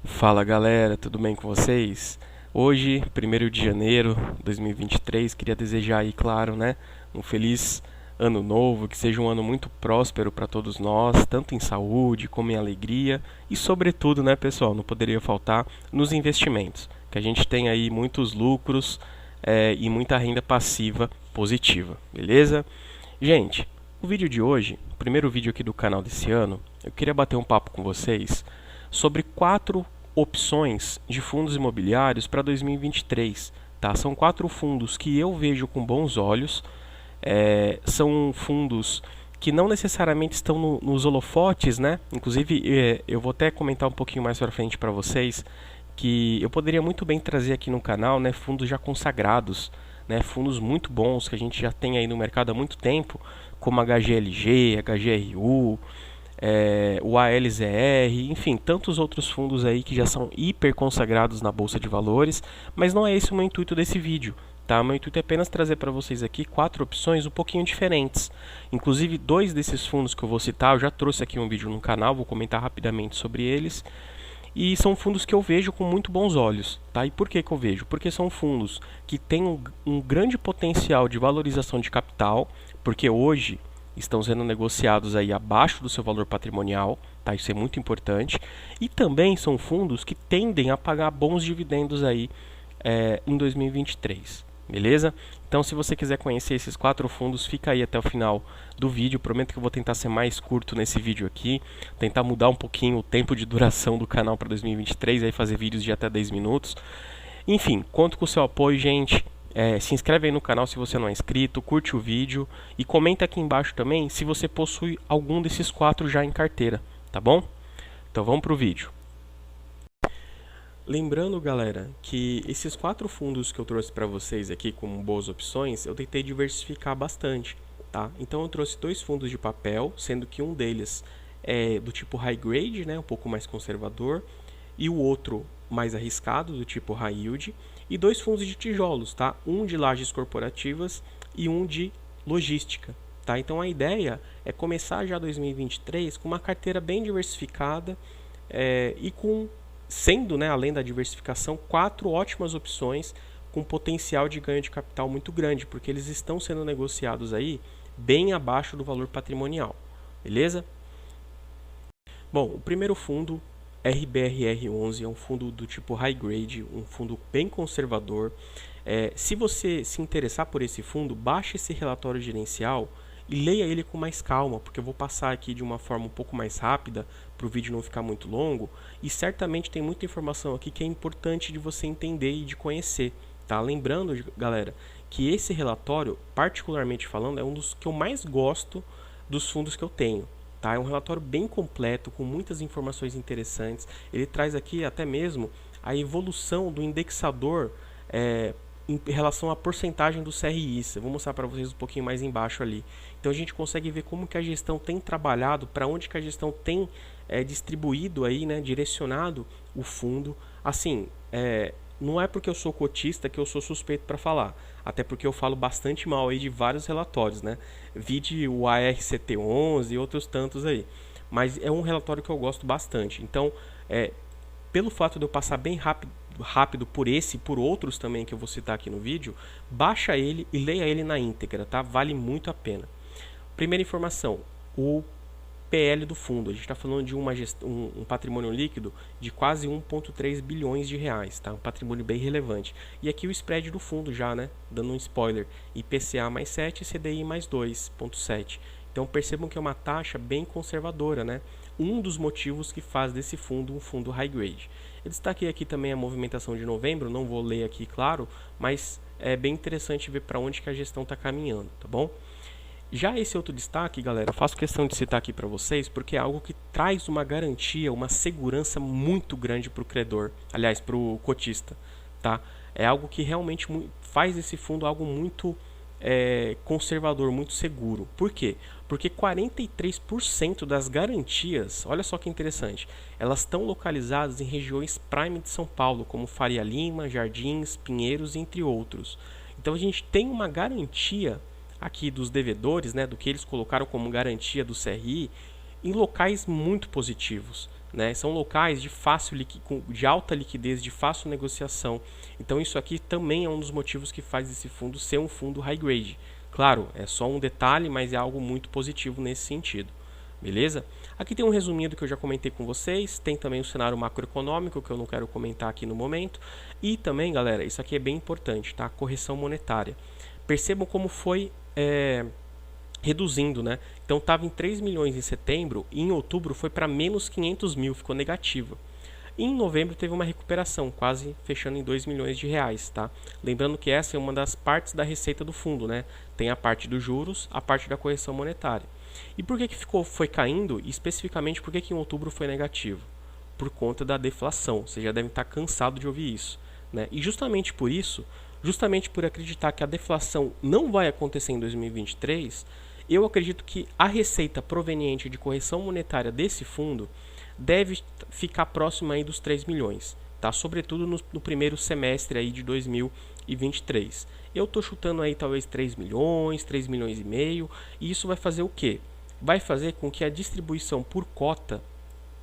Fala galera, tudo bem com vocês? Hoje, 1º de janeiro de 2023, queria desejar aí, claro, né, um feliz ano novo, que seja um ano muito próspero para todos nós, tanto em saúde como em alegria e sobretudo, né, pessoal, não poderia faltar nos investimentos, que a gente tem aí muitos lucros e muita renda passiva positiva, beleza? Gente, o vídeo de hoje, o primeiro vídeo aqui do canal desse ano, eu queria bater um papo com vocês sobre 4 opções de fundos imobiliários para 2023. Tá? São 4 fundos que eu vejo com bons olhos. São fundos que não necessariamente estão nos holofotes, né? Inclusive, eu vou até comentar um pouquinho mais para frente para vocês que eu poderia muito bem trazer aqui no canal, né, fundos já consagrados, né, fundos muito bons que a gente já tem aí no mercado há muito tempo, como HGLG, HGRU, o ALZR, enfim, tantos outros fundos aí que já são hiper consagrados na Bolsa de Valores, mas não é esse o meu intuito desse vídeo. Tá? O meu intuito é apenas trazer para vocês aqui 4 opções um pouquinho diferentes. Inclusive, 2 desses fundos que eu vou citar, eu já trouxe aqui um vídeo no canal, vou comentar rapidamente sobre eles. E são fundos que eu vejo com muito bons olhos. Tá? E por que eu vejo? Porque são fundos que têm um grande potencial de valorização de capital, porque hoje estão sendo negociados aí abaixo do seu valor patrimonial, tá? Isso é muito importante. E também são fundos que tendem a pagar bons dividendos aí em 2023. Beleza? Então, se você quiser conhecer esses 4 fundos, fica aí até o final do vídeo. Prometo que eu vou tentar ser mais curto nesse vídeo aqui, tentar mudar um pouquinho o tempo de duração do canal para 2023, aí fazer vídeos de até 10 minutos. Enfim, conto com o seu apoio, gente. Se inscreve aí no canal se você não é inscrito, curte o vídeo e comenta aqui embaixo também se você possui algum desses 4 já em carteira, tá bom? Então vamos para o vídeo. Lembrando, galera, que esses 4 fundos que eu trouxe para vocês aqui como boas opções, eu tentei diversificar bastante, tá? Então eu trouxe 2 fundos de papel, sendo que um deles é do tipo high grade, né, um pouco mais conservador, e o outro mais arriscado, do tipo high yield, e 2 fundos de tijolos, tá? Um de lajes corporativas e um de logística, tá? Então a ideia é começar já 2023 com uma carteira bem diversificada e com sendo, né, além da diversificação, 4 ótimas opções com potencial de ganho de capital muito grande, porque eles estão sendo negociados aí bem abaixo do valor patrimonial, beleza? Bom, o primeiro fundo, RBRR11, é um fundo do tipo high grade, um fundo bem conservador. Se você se interessar por esse fundo, baixe esse relatório gerencial e leia ele com mais calma, porque eu vou passar aqui de uma forma um pouco mais rápida para o vídeo não ficar muito longo, e certamente tem muita informação aqui que é importante de você entender e de conhecer, tá? Lembrando, galera, que esse relatório, particularmente falando, é um dos que eu mais gosto dos fundos que eu tenho, tá? É um relatório bem completo, com muitas informações interessantes. Ele traz aqui até mesmo a evolução do indexador em relação à porcentagem do CRI. Eu vou mostrar para vocês um pouquinho mais embaixo ali. Então a gente consegue ver como que a gestão tem trabalhado, para onde que a gestão tem distribuído aí, né, direcionado o fundo. Assim, não é porque eu sou cotista que eu sou suspeito para falar, até porque eu falo bastante mal aí de vários relatórios, né? Vide o ARCT11 e outros tantos aí. Mas é um relatório que eu gosto bastante. Então, pelo fato de eu passar bem rápido por esse e por outros também que eu vou citar aqui no vídeo, baixa ele e leia ele na íntegra, tá? Vale muito a pena. Primeira informação, o PL do fundo. A gente está falando de um patrimônio líquido de quase 1,3 bilhões de reais, tá? Um patrimônio bem relevante. E aqui o spread do fundo já, né? Dando um spoiler, IPCA mais 7 e CDI mais 2,7. Então percebam que é uma taxa bem conservadora, né? Um dos motivos que faz desse fundo um fundo high grade. Eu destaquei aqui também a movimentação de novembro, não vou ler aqui, claro, mas é bem interessante ver para onde que a gestão está caminhando, tá bom? Já esse outro destaque, galera, eu faço questão de citar aqui para vocês, porque é algo que traz uma garantia, uma segurança muito grande para o credor, aliás, para o cotista, tá? É algo que realmente faz esse fundo algo muito conservador, muito seguro. Por quê? Porque 43% das garantias, olha só que interessante, elas estão localizadas em regiões prime de São Paulo, como Faria Lima, Jardins, Pinheiros, entre outros. Então a gente tem uma garantia aqui dos devedores, né, do que eles colocaram como garantia do CRI, em locais muito positivos, né? São locais de alta liquidez, de fácil negociação. Então isso aqui também é um dos motivos que faz esse fundo ser um fundo high grade. Claro, é só um detalhe, mas é algo muito positivo nesse sentido. Beleza? Aqui tem um resuminho do que eu já comentei com vocês, tem também o cenário macroeconômico, que eu não quero comentar aqui no momento, e também, galera, isso aqui é bem importante, tá? Correção monetária. Percebam como foi reduzindo, né? Então estava em 3 milhões em setembro, e em outubro foi para menos 500 mil, ficou negativa. E em novembro teve uma recuperação, quase fechando em 2 milhões de reais, tá? Lembrando que essa é uma das partes da receita do fundo, né? Tem a parte dos juros, a parte da correção monetária. E por que foi caindo? E especificamente por que em outubro foi negativo? Por conta da deflação. Vocês já devem estar cansados de ouvir isso, né? E justamente por isso, justamente por acreditar que a deflação não vai acontecer em 2023, eu acredito que a receita proveniente de correção monetária desse fundo deve ficar próxima aí dos 3 milhões, tá? Sobretudo no primeiro semestre aí de 2023. Eu estou chutando aí talvez 3 milhões, 3 milhões e meio, e isso vai fazer o quê? Vai fazer com que a distribuição por cota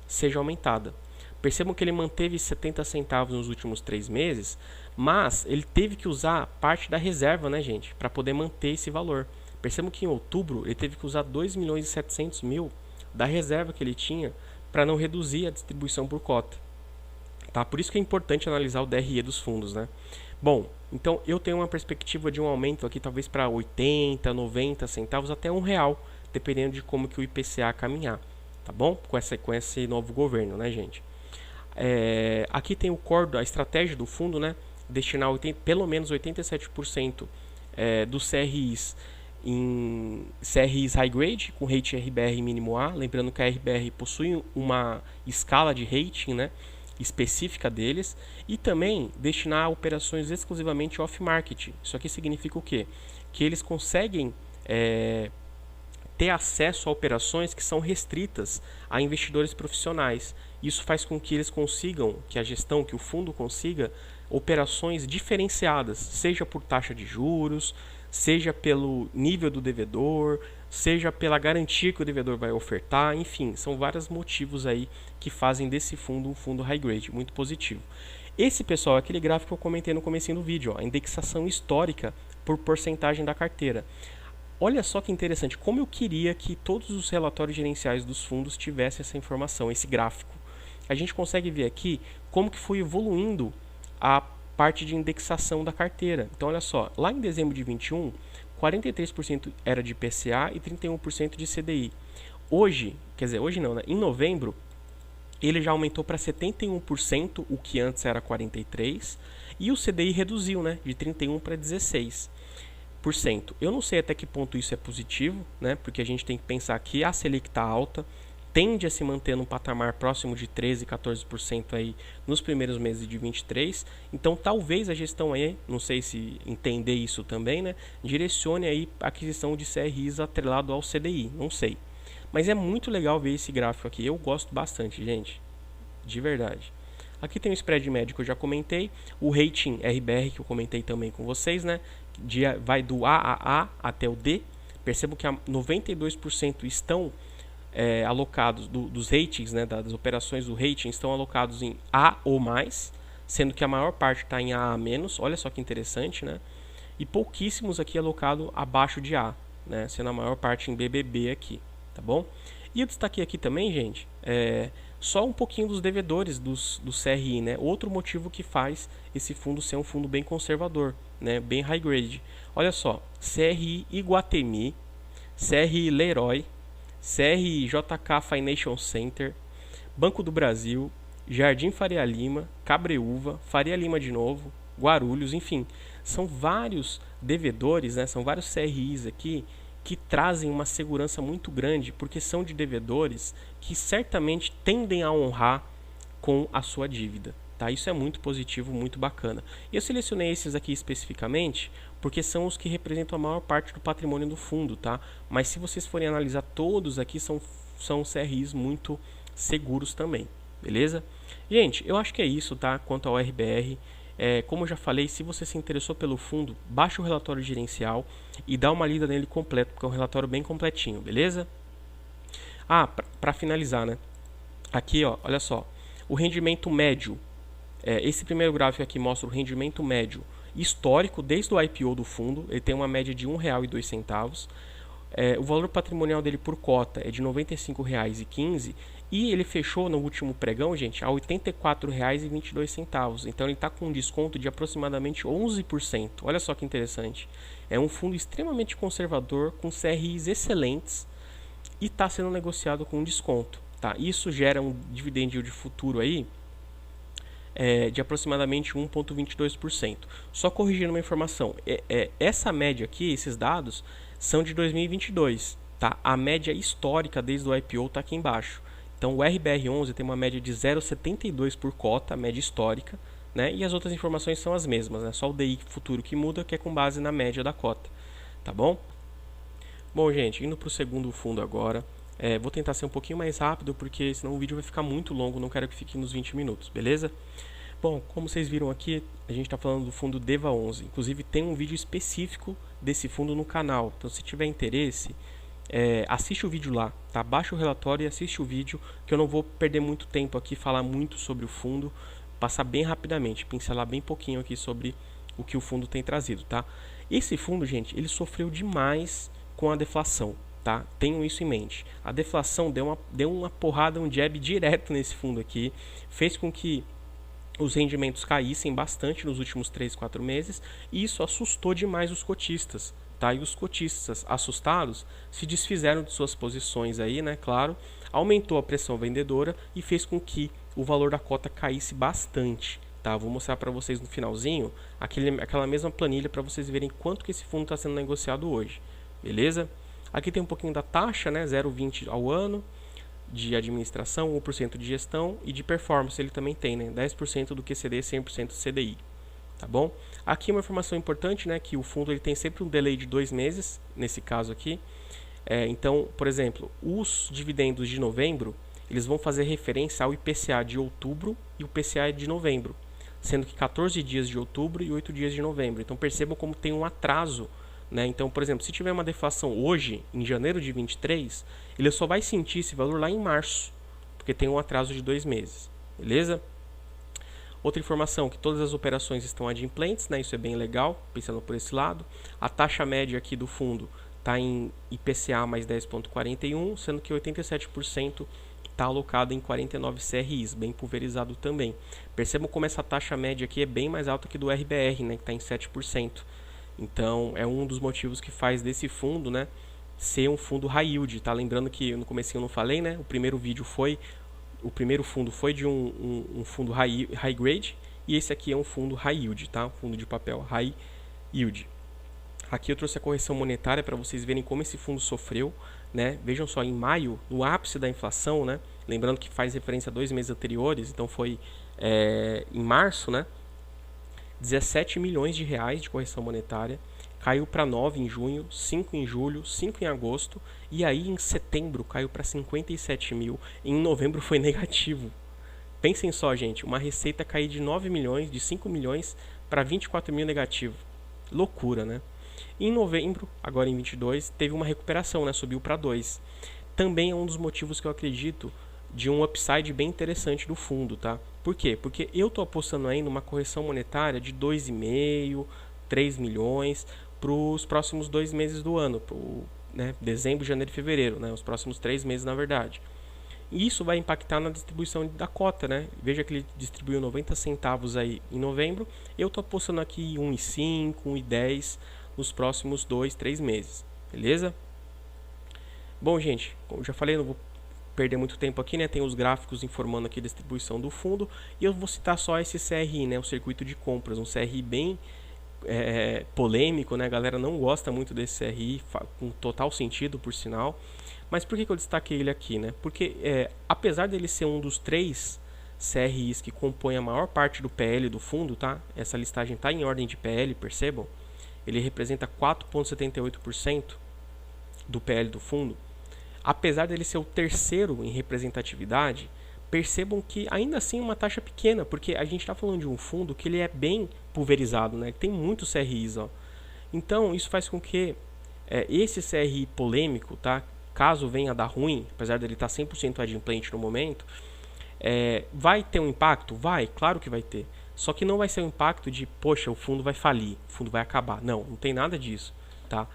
seja aumentada. Percebam que ele manteve 70 centavos nos últimos 3 meses, mas ele teve que usar parte da reserva, né, gente, para poder manter esse valor. Percebam que em outubro ele teve que usar 2 milhões e 700 mil da reserva que ele tinha para não reduzir a distribuição por cota. Tá? Por isso que é importante analisar o DRE dos fundos, né? Bom, então eu tenho uma perspectiva de um aumento aqui talvez para 80, 90 centavos até R$1, dependendo de como que o IPCA caminhar, tá bom? Com esse novo governo, né, gente? Aqui tem o core, a estratégia do fundo, né? Destinar pelo menos 87% dos CRIs em CRIs high grade, com rating RBR mínimo A. Lembrando que a RBR possui uma escala de rating, né, específica deles. E também destinar a operações exclusivamente off-market. Isso aqui significa o quê? Que eles conseguem ter acesso a operações que são restritas a investidores profissionais. Isso faz com que eles consigam, que a gestão, que o fundo consiga operações diferenciadas, seja por taxa de juros, seja pelo nível do devedor, seja pela garantia que o devedor vai ofertar, enfim, são vários motivos aí que fazem desse fundo um fundo high grade, muito positivo. Esse, pessoal, é aquele gráfico que eu comentei no comecinho do vídeo, ó, a indexação histórica por porcentagem da carteira. Olha só que interessante, como eu queria que todos os relatórios gerenciais dos fundos tivessem essa informação, esse gráfico. A gente consegue ver aqui como que foi evoluindo a parte de indexação da carteira. Então, olha só, lá em dezembro de 21, 43% era de IPCA e 31% de CDI. Hoje, quer dizer, hoje não, né? Em novembro, ele já aumentou para 71%, o que antes era 43%, e o CDI reduziu, né, de 31% para 16%. Eu não sei até que ponto isso é positivo, né, porque a gente tem que pensar que a Selic está alta, tende a se manter num patamar próximo de 13%, 14% aí nos primeiros meses de 23. Então, talvez a gestão aí, não sei se entender isso também, né, direcione aí a aquisição de CRIs atrelado ao CDI, não sei. Mas é muito legal ver esse gráfico aqui, eu gosto bastante, gente, de verdade. Aqui tem o spread médio que eu já comentei, o rating RBR que eu comentei também com vocês, né, vai do AAA até o D. Percebo que 92% estão alocados dos ratings, né, das operações do rating estão alocados em A ou mais, sendo que a maior parte está em AA-. Olha só que interessante, né? E pouquíssimos aqui alocados abaixo de A, né, sendo a maior parte em BBB aqui, tá bom? E eu destaquei aqui também, gente, só um pouquinho dos devedores do CRI, né? Outro motivo que faz esse fundo ser um fundo bem conservador, né, bem high grade. Olha só, CRI Iguatemi, CRI Leroy, CRI JK Financial Center, Banco do Brasil, Jardim Faria Lima, Cabreúva, Faria Lima de novo, Guarulhos, enfim, são vários devedores, né, são vários CRIs aqui que trazem uma segurança muito grande, porque são de devedores que certamente tendem a honrar com a sua dívida. Tá? Isso é muito positivo, muito bacana. E eu selecionei esses aqui especificamente porque são os que representam a maior parte do patrimônio do fundo, tá? Mas se vocês forem analisar todos aqui, são CRIs muito seguros também, beleza? Gente, eu acho que é isso, tá? Quanto ao RBR, como eu já falei, se você se interessou pelo fundo, baixa o relatório gerencial e dá uma lida nele completo, porque é um relatório bem completinho, beleza? Para finalizar, né? Aqui, ó, olha só, o rendimento médio, esse primeiro gráfico aqui mostra o rendimento médio histórico desde o IPO do fundo, ele tem uma média de R$ 1,02. O valor patrimonial dele por cota é de R$ 95,15 e ele fechou no último pregão, gente, a R$ 84,22. Então ele está com um desconto de aproximadamente 11%. Olha só que interessante. É um fundo extremamente conservador, com CRIs excelentes e está sendo negociado com desconto. Tá? Isso gera um dividend yield futuro aí de aproximadamente 1,22%. Só corrigindo uma informação, essa média aqui, esses dados, são de 2022. Tá? A média histórica desde o IPO está aqui embaixo. Então o RBR11 tem uma média de 0,72 por cota, a média histórica, né? E as outras informações são as mesmas, né? Só o DI futuro que muda, que é com base na média da cota. Tá bom? Bom, gente, indo para o segundo fundo agora. Vou tentar ser um pouquinho mais rápido, porque senão o vídeo vai ficar muito longo, não quero que fique nos 20 minutos, beleza? Bom, como vocês viram aqui, a gente está falando do fundo DEVA11. Inclusive tem um vídeo específico desse fundo no canal. Então, se tiver interesse, assiste o vídeo lá, tá? Baixa o relatório e assiste o vídeo, que eu não vou perder muito tempo aqui, falar muito sobre o fundo, passar bem rapidamente, pincelar bem pouquinho aqui sobre o que o fundo tem trazido, tá? Esse fundo, gente, ele sofreu demais com a deflação, tá? Tenham isso em mente. A deflação deu uma porrada, um jab direto nesse fundo aqui, fez com que os rendimentos caíssem bastante nos últimos 3, 4 meses, e isso assustou demais os cotistas. Tá? E os cotistas assustados se desfizeram de suas posições aí, né? Claro, aumentou a pressão vendedora e fez com que o valor da cota caísse bastante. Tá? Vou mostrar para vocês no finalzinho aquela mesma planilha para vocês verem quanto que esse fundo está sendo negociado hoje. Beleza? Aqui tem um pouquinho da taxa, né? 0,20 ao ano de administração, 1% de gestão e de performance ele também tem, né? 10% do QCD, 100% do CDI. Tá bom? Aqui uma informação importante, né, que o fundo ele tem sempre um delay de 2 meses, nesse caso aqui. Então, por exemplo, os dividendos de novembro, eles vão fazer referência ao IPCA de outubro e o PCA de novembro, sendo que 14 dias de outubro e 8 dias de novembro. Então percebam como tem um atraso, né? Então, por exemplo, se tiver uma deflação hoje, em janeiro de 23, ele só vai sentir esse valor lá em março, porque tem um atraso de 2 meses. Beleza? Outra informação, que todas as operações estão adimplentes, né? Isso é bem legal, pensando por esse lado. A taxa média aqui do fundo está em IPCA mais 10,41, sendo que 87% está alocado em 49 CRIs, bem pulverizado também. Percebam como essa taxa média aqui é bem mais alta que do RBR, né? Que está em 7%. Então, é um dos motivos que faz desse fundo, né, ser um fundo high yield. Tá? Lembrando que no comecinho eu não falei, né? O primeiro fundo foi de um fundo high grade, e esse aqui é um fundo high yield, tá? Um fundo de papel high yield. Aqui eu trouxe a correção monetária para vocês verem como esse fundo sofreu, né? Vejam só, em maio, no ápice da inflação, né? Lembrando que faz referência a 2 meses anteriores, então foi em março, né? 17 milhões de reais de correção monetária. Caiu para 9 em junho, 5 em julho, 5 em agosto, e aí em setembro caiu para 57 mil, em novembro foi negativo. Pensem só, gente, uma receita cair de 9 milhões, de 5 milhões para 24 mil negativo. Loucura, né? Em novembro, agora em 22, teve uma recuperação, né? Subiu para 2. Também é um dos motivos que eu acredito de um upside bem interessante do fundo, tá? Por quê? Porque eu estou apostando aí numa correção monetária de 2,5, 3 milhões para os próximos 2 meses do ano, né, dezembro, janeiro e fevereiro, né, os próximos 3 meses na verdade. E isso vai impactar na distribuição da cota, né? Veja que ele distribuiu 90 centavos aí em novembro, eu estou apostando aqui 1,5, 1,10 nos próximos 2, 3 meses, beleza? Bom, gente, como eu já falei, não vou perder muito tempo aqui, né? Tem os gráficos informando aqui a distribuição do fundo, e eu vou citar só esse CRI, né? O circuito de compras, um CRI bem polêmico, né? A galera não gosta muito desse CRI, com total sentido, por sinal. Mas por que eu destaquei ele aqui, né? Porque apesar dele ser um dos 3 CRIs que compõem a maior parte do PL do fundo, tá? Essa listagem está em ordem de PL, percebam? Ele representa 4,78% do PL do fundo. Apesar dele ser o terceiro em representatividade, percebam que ainda assim é uma taxa pequena, porque a gente está falando de um fundo que ele é bem pulverizado, né? Tem muitos CRIs, ó. Então isso faz com que esse CRI polêmico, tá? Caso venha a dar ruim, apesar dele estar 100% adimplente no momento, Vai ter um impacto? Vai, claro que vai ter. Só que não vai ser um impacto de, poxa, o fundo vai falir, o fundo vai acabar. Não, não tem nada disso, tá?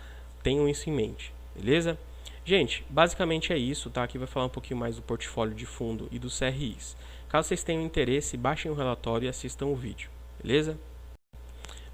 Tenham isso em mente, beleza? Gente, basicamente é isso, tá? Aqui vai falar um pouquinho mais do portfólio de fundo e dos CRIs. Caso vocês tenham interesse, baixem o relatório e assistam o vídeo, beleza?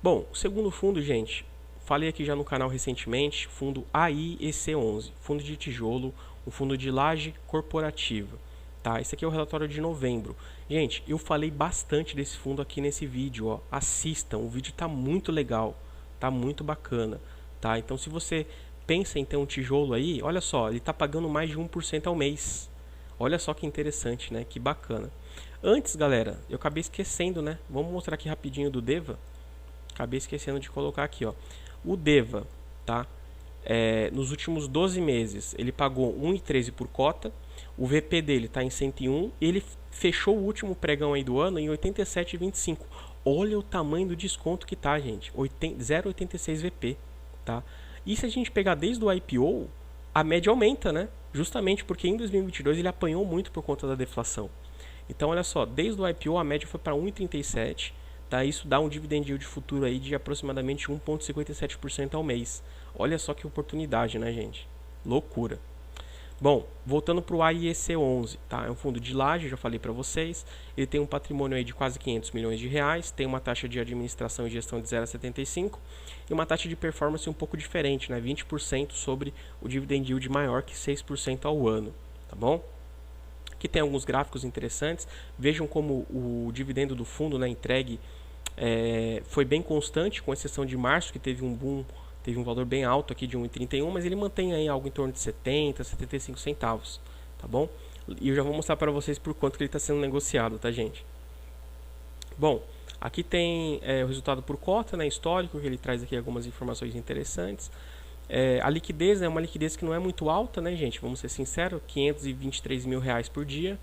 Bom, o segundo fundo, gente, falei aqui já no canal recentemente, fundo AIEC11, fundo de tijolo, um fundo de laje corporativa. Tá, esse aqui é o relatório de novembro. Gente, eu falei bastante desse fundo aqui nesse vídeo, ó. Assistam, o vídeo tá muito legal, tá muito bacana, tá? Então se você pensa em ter um tijolo aí, olha só, ele tá pagando mais de 1% ao mês. Olha só que interessante, né? Que bacana. Antes, galera, eu acabei esquecendo, né? Vamos mostrar aqui rapidinho do DEVA. Acabei esquecendo de colocar aqui, ó. O DEVA, tá? Nos últimos 12 meses, ele pagou 1,13 por cota. O VP dele está em 101. Ele fechou o último pregão aí do ano em 87,25. Olha o tamanho do desconto que tá, gente. 0,86 VP, tá? E se a gente pegar desde o IPO, a média aumenta, né? Justamente porque em 2022 ele apanhou muito por conta da deflação. Então, olha só, desde o IPO a média foi para 1,37. Tá? Isso dá um dividend yield futuro aí de aproximadamente 1,57% ao mês. Olha só que oportunidade, né, gente? Loucura. Bom, voltando para o AIEC11, tá? É um fundo de laje, já falei para vocês. Ele tem um patrimônio aí de quase 500 milhões de reais, tem uma taxa de administração e gestão de 0,75 e uma taxa de performance um pouco diferente, né? 20% sobre o dividend yield maior que 6% ao ano, tá bom? Aqui tem alguns gráficos interessantes. Vejam como o dividendo do fundo, né, entregue foi bem constante, com exceção de março, que teve um boom, teve um valor bem alto aqui de 1,31, mas ele mantém aí algo em torno de 70, 75 centavos, tá bom? E eu já vou mostrar para vocês por quanto que ele está sendo negociado, tá, gente? Bom, aqui tem o resultado por cota, né, histórico, que ele traz aqui algumas informações interessantes. A liquidez é uma liquidez que não é muito alta, né, gente? Vamos ser sinceros, 523 mil reais por dia.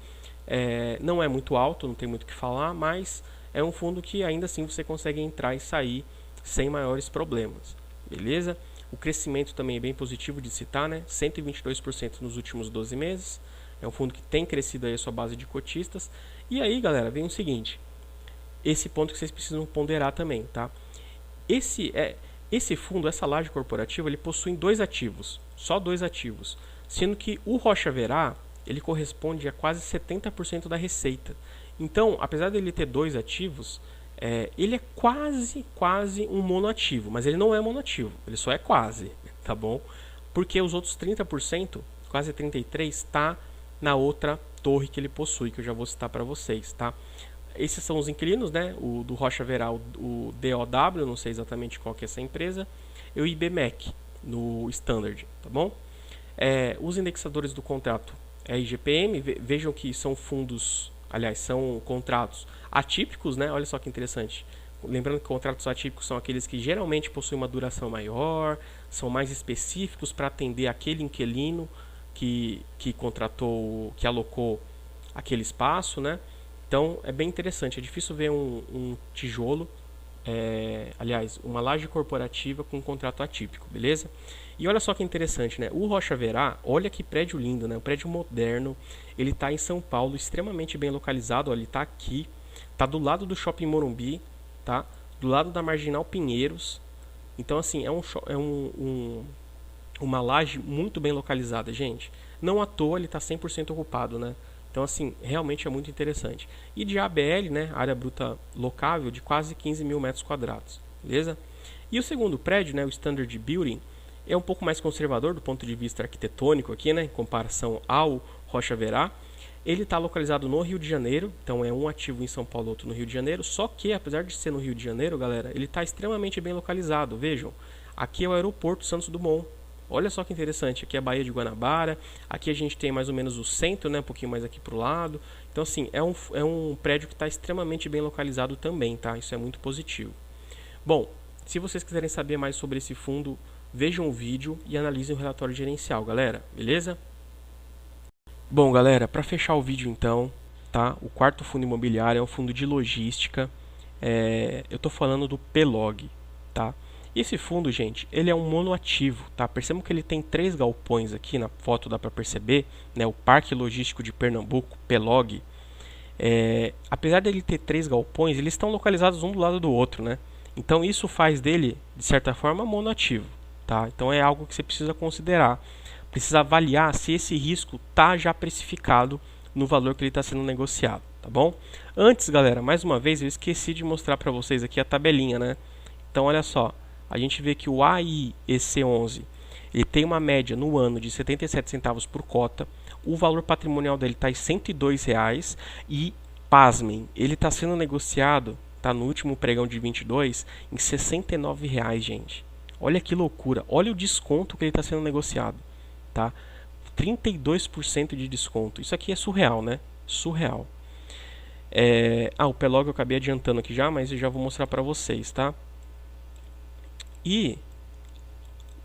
Não é muito alto, não tem muito o que falar, mas é um fundo que ainda assim você consegue entrar e sair sem maiores problemas, beleza? O crescimento também é bem positivo de citar, né? 122% nos últimos 12 meses. É um fundo que tem crescido aí a sua base de cotistas. E aí, galera, vem o seguinte. Esse ponto que vocês precisam ponderar também, tá? Esse fundo, essa laje corporativa, ele possui dois ativos. Só dois ativos. Sendo que o Rocha Verá, ele corresponde a quase 70% da receita. Então, apesar dele ter dois ativos, ele é quase um monoativo, mas ele não é monoativo, ele só é quase, tá bom? Porque os outros 30%, quase 33%, está na outra torre que ele possui, que eu já vou citar para vocês, tá? Esses são os inquilinos, né? O do Rocha Verá, o DOW, não sei exatamente qual que é essa empresa, e o IBMEC, no Standard, tá bom? Os indexadores do contrato é IGPM, vejam que são fundos... Aliás, são contratos atípicos, né? Olha só que interessante. Lembrando que contratos atípicos são aqueles que geralmente possuem uma duração maior, são mais específicos para atender aquele inquilino que contratou, que alocou aquele espaço, né? Então, é bem interessante. É difícil ver um tijolo, aliás, uma laje corporativa com um contrato atípico, beleza? E olha só que interessante, né? O Rocha Verá, olha que prédio lindo, né? Um prédio moderno. Ele está em São Paulo, extremamente bem localizado. Ó, ele está aqui, está do lado do Shopping Morumbi, tá? Do lado da Marginal Pinheiros. Então, assim, uma laje muito bem localizada, gente. Não à toa ele está 100% ocupado, né? Então, assim, realmente é muito interessante. E de ABL, né? Área bruta locável de quase 15 mil metros quadrados, beleza? E o segundo prédio, né? O Standard Building, é um pouco mais conservador do ponto de vista arquitetônico aqui, né, em comparação ao Rocha Verá. Ele está localizado no Rio de Janeiro, então é um ativo em São Paulo, outro no Rio de Janeiro. Só que, apesar de ser no Rio de Janeiro, galera, ele está extremamente bem localizado. Vejam, aqui é o aeroporto Santos Dumont. Olha só que interessante, aqui é a Baía de Guanabara. Aqui a gente tem mais ou menos o centro, né, um pouquinho mais aqui para o lado. Então, assim, é um prédio que está extremamente bem localizado também, tá? Isso é muito positivo. Bom, se vocês quiserem saber mais sobre esse fundo, vejam o vídeo e analisem o relatório gerencial, galera, beleza? Bom, galera, para fechar o vídeo então, tá? O quarto fundo imobiliário é um fundo de logística. Eu estou falando do PLOG, tá? E esse fundo, gente, ele é um monoativo, tá? Percebam que ele tem 3 galpões aqui, na foto dá para perceber, né? O Parque Logístico de Pernambuco, PLOG. apesar dele ter 3 galpões, eles estão localizados um do lado do outro, né? Então isso faz dele, de certa forma, monoativo, tá? Então é algo que você precisa considerar. Precisa avaliar se esse risco está já precificado no valor que ele está sendo negociado, tá bom? Antes, galera, mais uma vez, eu esqueci de mostrar para vocês aqui a tabelinha, né? Então, olha só, a gente vê que o AIEC11 ele tem uma média no ano de 77 centavos por cota, o valor patrimonial dele está em R$ 102 e, pasmem, ele está sendo negociado, tá no último pregão de 22, em R$ 69, gente. Olha que loucura, olha o desconto que ele está sendo negociado, tá? 32% de desconto, isso aqui é surreal, né? Surreal. O Pelog eu acabei adiantando aqui já, mas eu já vou mostrar para vocês, tá? E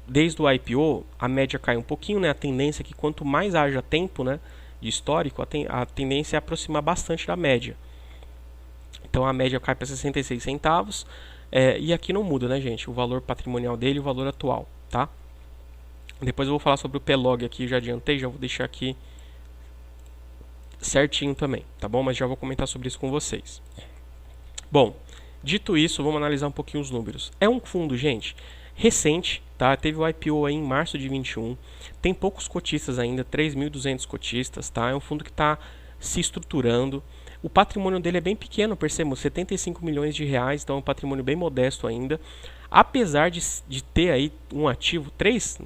desde o IPO a média cai um pouquinho, né? A tendência é que quanto mais haja tempo, né, de histórico, a tendência é aproximar bastante da média. Então a média cai para 66 centavos e aqui não muda, né, gente? O valor patrimonial dele e o valor atual, tá? Depois eu vou falar sobre o Pelog aqui, já adiantei, já vou deixar aqui certinho também, tá bom? Mas já vou comentar sobre isso com vocês. Bom, dito isso, vamos analisar um pouquinho os números. É um fundo, gente, recente, tá? Teve o IPO aí em março de 21. Tem poucos cotistas ainda, 3.200 cotistas, tá? É um fundo que está se estruturando. O patrimônio dele é bem pequeno, percebam, 75 milhões de reais, então é um patrimônio bem modesto ainda. Apesar de ter aí um ativo, três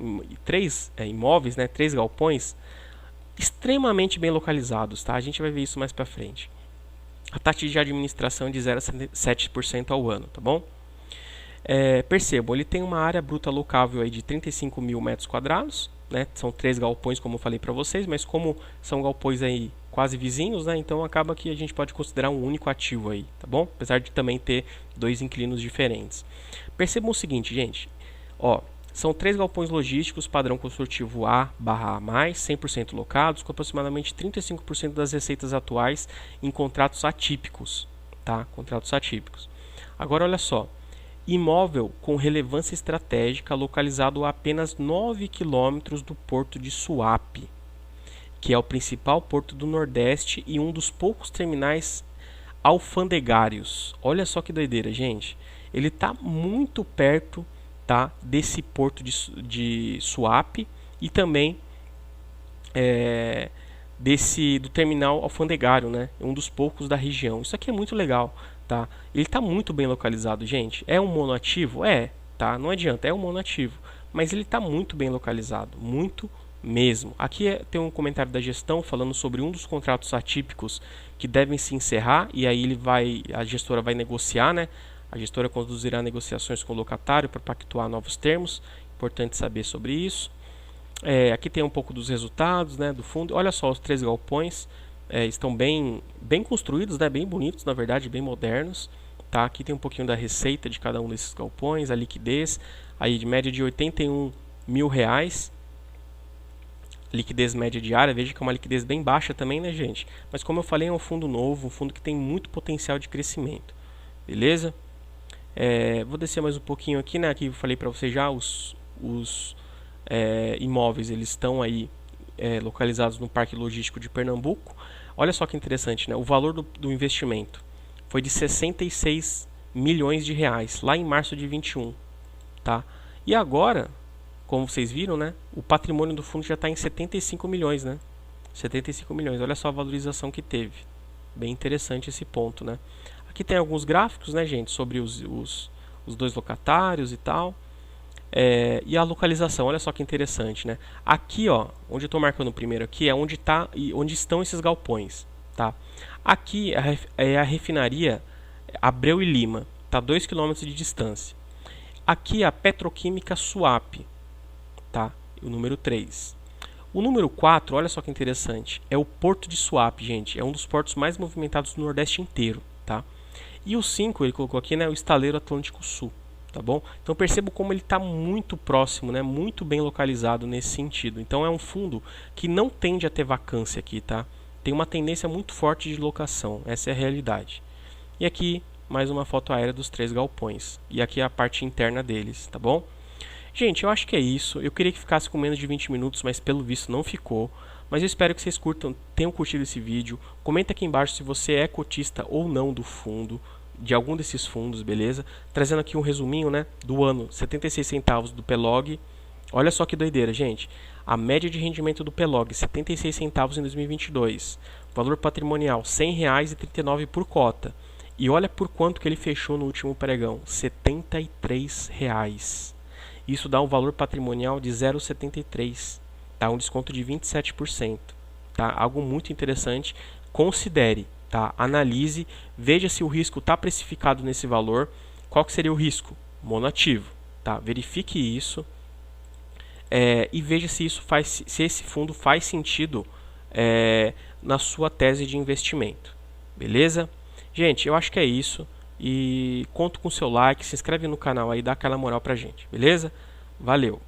imóveis, né, 3 galpões, extremamente bem localizados, tá? A gente vai ver isso mais para frente. A taxa de administração é de 0,7% ao ano, tá bom? Percebam, ele tem uma área bruta locável aí de 35 mil metros quadrados, né? São 3 galpões, como eu falei para vocês, mas como são galpões aí quase vizinhos, né? Então acaba que a gente pode considerar um único ativo aí, tá bom? Apesar de também ter 2 inquilinos diferentes. Percebam o seguinte, gente, ó, são 3 galpões logísticos padrão construtivo A/A+, 100% locados, com aproximadamente 35% das receitas atuais em contratos atípicos, tá? Contratos atípicos. Agora olha só, imóvel com relevância estratégica localizado a apenas 9 quilômetros do porto de Suape, que é o principal porto do Nordeste e um dos poucos terminais alfandegários. Olha só que doideira, gente. Ele está muito perto, tá, desse porto de Suape e também do terminal alfandegário, né? Um dos poucos da região. Isso aqui é muito legal, tá? Ele está muito bem localizado, gente. É um monoativo? Tá? Não adianta, é um monoativo. Mas ele está muito bem localizado, muito mesmo. Aqui tem um comentário da gestão falando sobre um dos contratos atípicos que devem se encerrar e aí a gestora vai negociar, né? A gestora conduzirá negociações com o locatário para pactuar novos termos. Importante saber sobre isso. Aqui tem um pouco dos resultados, né, do fundo. Olha só, os 3 galpões estão bem construídos, né, bem bonitos, na verdade, bem modernos. Tá? Aqui tem um pouquinho da receita de cada um desses galpões, a liquidez, aí de média de 81 mil reais. Liquidez média diária, veja que é uma liquidez bem baixa também, né, gente? Mas como eu falei, é um fundo novo, um fundo que tem muito potencial de crescimento. Beleza? Vou descer mais um pouquinho aqui, né? Aqui eu falei para vocês já, os imóveis, eles estão aí localizados no Parque Logístico de Pernambuco. Olha só que interessante, né? O valor do investimento foi de 66 milhões de reais, lá em março de 21. Tá? E agora, como vocês viram, né? O patrimônio do fundo já está em 75 milhões, né? 75 milhões, olha só a valorização que teve. Bem interessante esse ponto, né? Aqui tem alguns gráficos, né, gente, sobre os 2 locatários e tal. E a localização, olha só que interessante, né? Aqui, ó, onde eu estou marcando primeiro aqui, é onde estão esses galpões, tá? Aqui é a refinaria Abreu e Lima, tá? 2 km de distância. Aqui é a Petroquímica Suape, tá? O número 3. O número 4, olha só que interessante, é o Porto de Suape, gente. É um dos portos mais movimentados do Nordeste inteiro, tá? E o 5, ele colocou aqui, né, o Estaleiro Atlântico Sul, tá bom? Então percebo como ele está muito próximo, né, muito bem localizado nesse sentido. Então é um fundo que não tende a ter vacância aqui, tá? Tem uma tendência muito forte de locação, essa é a realidade. E aqui, mais uma foto aérea dos 3 galpões. E aqui é a parte interna deles, tá bom? Gente, eu acho que é isso. Eu queria que ficasse com menos de 20 minutos, mas pelo visto não ficou. Mas eu espero que vocês tenham curtido esse vídeo. Comenta aqui embaixo se você é cotista ou não do fundo, de algum desses fundos, beleza? Trazendo aqui um resuminho, né, do ano, 76 centavos do PLOG. Olha só que doideira, gente. A média de rendimento do PLOG, 76 centavos em 2022. Valor patrimonial, R$ 100,39 por cota. E olha por quanto que ele fechou no último pregão, R$ 73. Isso dá um valor patrimonial de 0,73, tá? Um desconto de 27%, tá? Algo muito interessante. Considere, tá? Analise, veja se o risco está precificado nesse valor. Qual que seria o risco? Monoativo, tá? Verifique isso e veja se esse fundo faz sentido na sua tese de investimento, beleza? Gente, eu acho que é isso. E conto com o seu like, se inscreve no canal aí, dá aquela moral pra gente, beleza? Valeu!